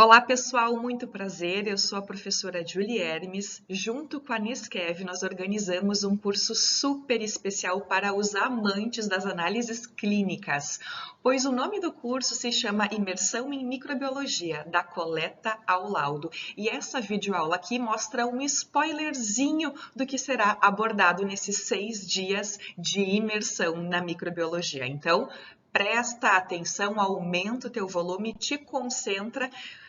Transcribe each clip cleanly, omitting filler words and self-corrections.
Olá pessoal, muito prazer, eu sou a professora Julie Hermes. Junto com a Neskev, nós organizamos um curso super especial para os amantes das análises clínicas, pois o nome do curso se chama Imersão em Microbiologia, da coleta ao laudo. E essa videoaula aqui mostra um spoilerzinho do que será abordado nesses 6 dias de imersão na microbiologia. Então, presta atenção, aumenta o teu volume, te concentra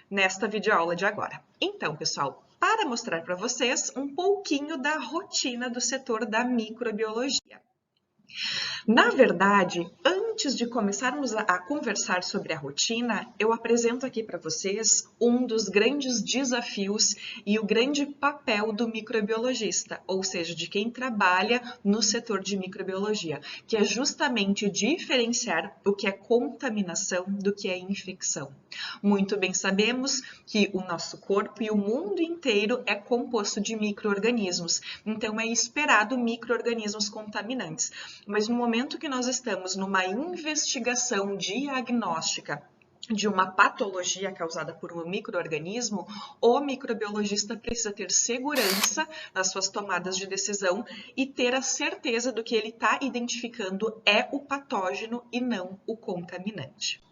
nesta videoaula de agora. Então, pessoal, para mostrar para vocês um pouquinho da rotina do setor da microbiologia. Na verdade, antes de começarmos a conversar sobre a rotina, eu apresento aqui para vocês um dos grandes desafios e o grande papel do microbiologista, ou seja, de quem trabalha no setor de microbiologia, que é justamente diferenciar o que é contaminação do que é infecção. Muito bem sabemos que o nosso corpo e o mundo inteiro é composto de micro-organismos, então é esperado micro-organismos contaminantes. Mas no momento que nós estamos numa investigação diagnóstica de uma patologia causada por um micro-organismo, o microbiologista precisa ter segurança nas suas tomadas de decisão e ter a certeza do que ele está identificando é o patógeno e não o contaminante.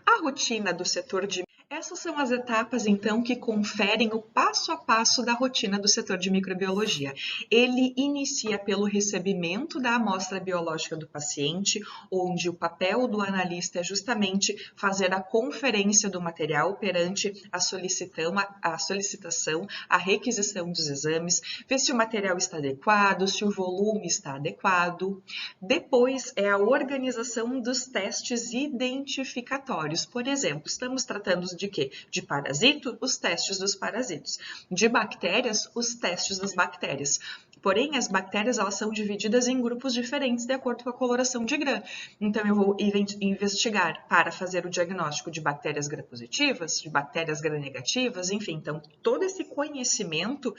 A rotina do setor de Essas são as etapas, então, que conferem o passo a passo da rotina do setor de microbiologia. Ele inicia pelo recebimento da amostra biológica do paciente, onde o papel do analista é justamente fazer a conferência do material perante a solicitação, a requisição dos exames, ver se o material está adequado, se o volume está adequado. Depois é a organização dos testes identificatórios. Por exemplo, estamos tratando de quê? De parasito, os testes dos parasitos. De bactérias, os testes das bactérias. Porém, as bactérias elas são divididas em grupos diferentes de acordo com a coloração de Gram. Então, eu vou investigar para fazer o diagnóstico de bactérias gram-positivas, de bactérias gram-negativas, enfim. Então, todo esse conhecimento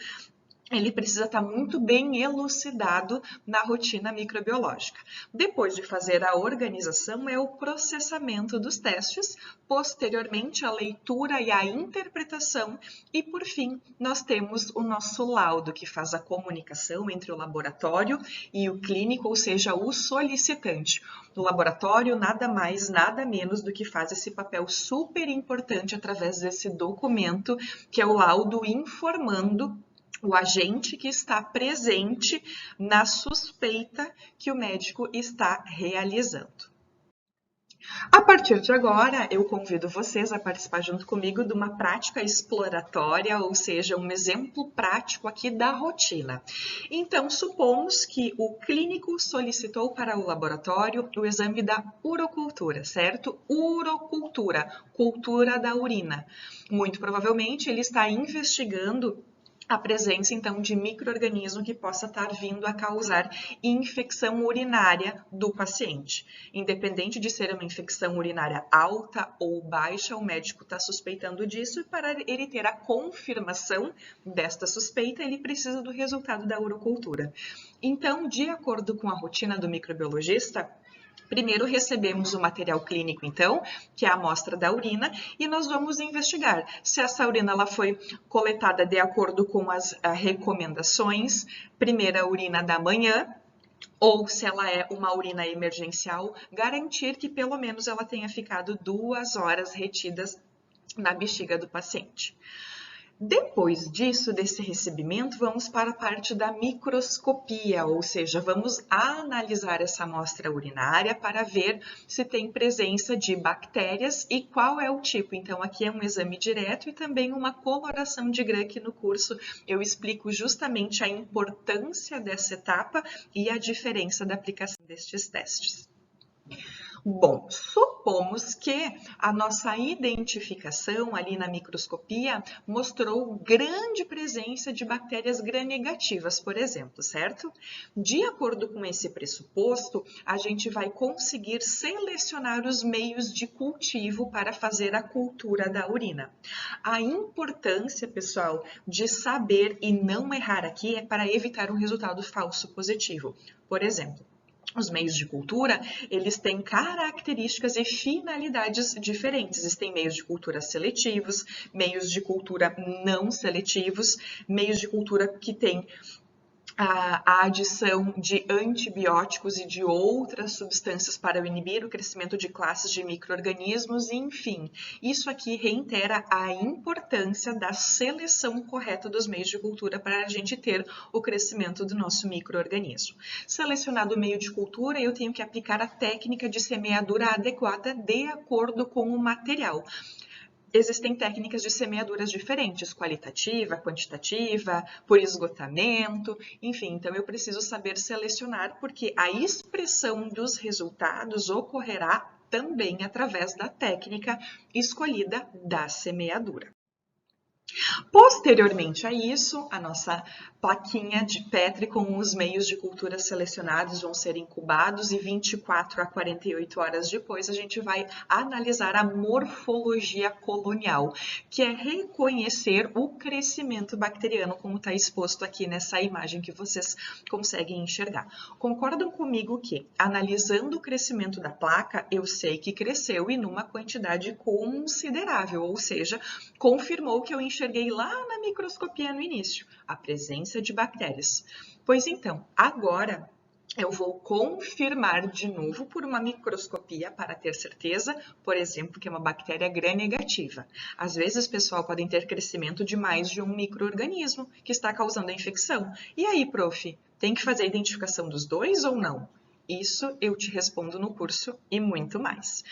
ele precisa estar muito bem elucidado na rotina microbiológica. Depois de fazer a organização, é o processamento dos testes, posteriormente a leitura e a interpretação e, por fim, nós temos o nosso laudo, que faz a comunicação entre o laboratório e o clínico, ou seja, o solicitante. O laboratório nada mais, nada menos do que faz esse papel super importante através desse documento, que é o laudo informando o agente que está presente na suspeita que o médico está realizando. A partir de agora, eu convido vocês a participar junto comigo de uma prática exploratória, ou seja, um exemplo prático aqui da rotina. Então, supomos que o clínico solicitou para o laboratório o exame da urocultura, certo? Urocultura, cultura da urina. Muito provavelmente, ele está investigando a presença, então, de micro-organismo que possa estar vindo a causar infecção urinária do paciente. Independente de ser uma infecção urinária alta ou baixa, o médico está suspeitando disso e para ele ter a confirmação desta suspeita, ele precisa do resultado da urocultura. Então, de acordo com a rotina do microbiologista, primeiro recebemos o material clínico, então, que é a amostra da urina, e nós vamos investigar se essa urina ela foi coletada de acordo com as recomendações, primeira urina da manhã, ou se ela é uma urina emergencial, garantir que pelo menos ela tenha ficado 2 horas retidas na bexiga do paciente. Depois disso, desse recebimento, vamos para a parte da microscopia, ou seja, vamos analisar essa amostra urinária para ver se tem presença de bactérias e qual é o tipo. Então, aqui é um exame direto e também uma coloração de Gram, que no curso eu explico justamente a importância dessa etapa e a diferença da aplicação destes testes. Bom, supomos que a nossa identificação ali na microscopia mostrou grande presença de bactérias gram-negativas, por exemplo, certo? De acordo com esse pressuposto, a gente vai conseguir selecionar os meios de cultivo para fazer a cultura da urina. A importância, pessoal, de saber e não errar aqui é para evitar um resultado falso positivo. Por exemplo, Os meios de cultura, eles têm características e finalidades diferentes. Existem meios de cultura seletivos, meios de cultura não seletivos, meios de cultura que têm a adição de antibióticos e de outras substâncias para inibir o crescimento de classes de micro-organismos, enfim. Isso aqui reitera a importância da seleção correta dos meios de cultura para a gente ter o crescimento do nosso micro-organismo. Selecionado o meio de cultura, eu tenho que aplicar a técnica de semeadura adequada de acordo com o material. Existem técnicas de semeaduras diferentes, qualitativa, quantitativa, por esgotamento, enfim, então eu preciso saber selecionar porque a expressão dos resultados ocorrerá também através da técnica escolhida da semeadura. Posteriormente a isso, a nossa plaquinha de Petri com os meios de cultura selecionados vão ser incubados e 24 a 48 horas depois a gente vai analisar a morfologia colonial, que é reconhecer o crescimento bacteriano, como está exposto aqui nessa imagem que vocês conseguem enxergar. Concordam comigo que, analisando o crescimento da placa, eu sei que cresceu e numa quantidade considerável, ou seja, confirmou que eu enxerguei lá na microscopia no início, a presença de bactérias. Pois então, agora eu vou confirmar de novo por uma microscopia para ter certeza, por exemplo, que é uma bactéria gram-negativa. Às vezes, pessoal, podem ter crescimento de mais de um micro-organismo que está causando a infecção. E aí, prof, tem que fazer a identificação dos dois ou não? Isso eu te respondo no curso e muito mais.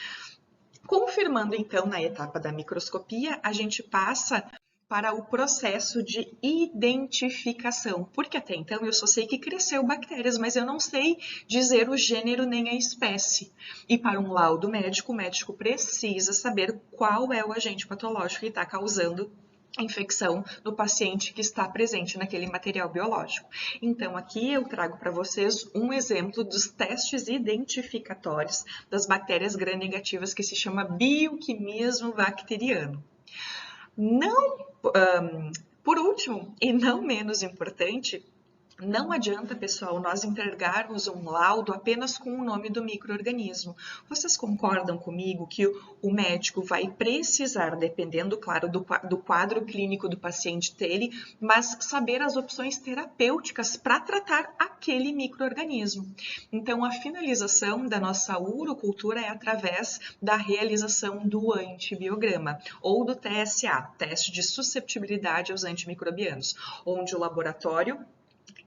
Confirmando, então, na etapa da microscopia, a gente passa para o processo de identificação, porque até então eu só sei que cresceu bactérias, mas eu não sei dizer o gênero nem a espécie. E para um laudo médico, o médico precisa saber qual é o agente patológico que está causando a infecção no paciente que está presente naquele material biológico. Então, aqui eu trago para vocês um exemplo dos testes identificatórios das bactérias gram-negativas que se chama bioquimismo bacteriano. Por último, e não menos importante, não adianta, pessoal, nós entregarmos um laudo apenas com o nome do micro-organismo. Vocês concordam comigo que o médico vai precisar, dependendo, claro, do quadro clínico do paciente dele, mas saber as opções terapêuticas para tratar aquele micro-organismo. Então, a finalização da nossa urocultura é através da realização do antibiograma, ou do TSA, teste de susceptibilidade aos antimicrobianos, onde o laboratório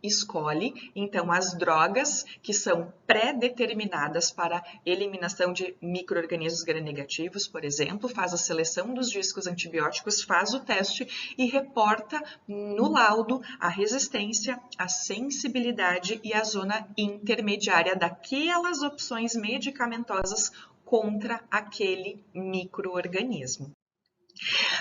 escolhe, então, as drogas que são pré-determinadas para eliminação de micro-organismos gram-negativos, por exemplo, faz a seleção dos discos antibióticos, faz o teste e reporta no laudo a resistência, a sensibilidade e a zona intermediária daquelas opções medicamentosas contra aquele micro-organismo.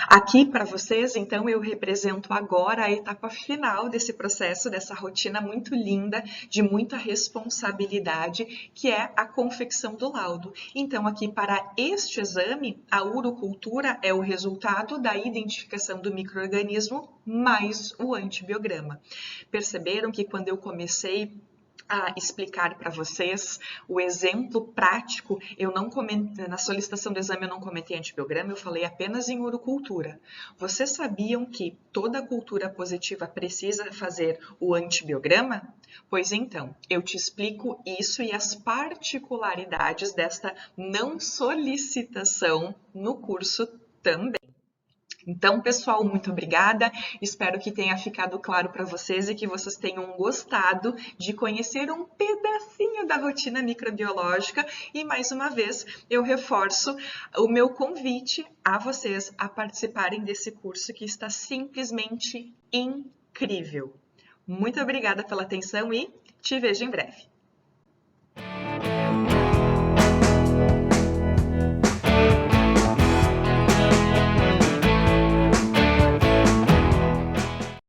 Aqui para vocês, então, eu represento agora a etapa final desse processo, dessa rotina muito linda, de muita responsabilidade, que é a confecção do laudo. Então, aqui para este exame, a urocultura é o resultado da identificação do micro-organismo mais o antibiograma. Perceberam que quando eu comecei a explicar para vocês o exemplo prático, eu não comentei, na solicitação do exame eu não comentei antibiograma, eu falei apenas em urocultura. Vocês sabiam que toda cultura positiva precisa fazer o antibiograma? Pois então, eu te explico isso e as particularidades desta não solicitação no curso também. Então, pessoal, muito obrigada. Espero que tenha ficado claro para vocês e que vocês tenham gostado de conhecer um pedacinho da rotina microbiológica. E, mais uma vez, eu reforço o meu convite a vocês a participarem desse curso que está simplesmente incrível. Muito obrigada pela atenção e te vejo em breve.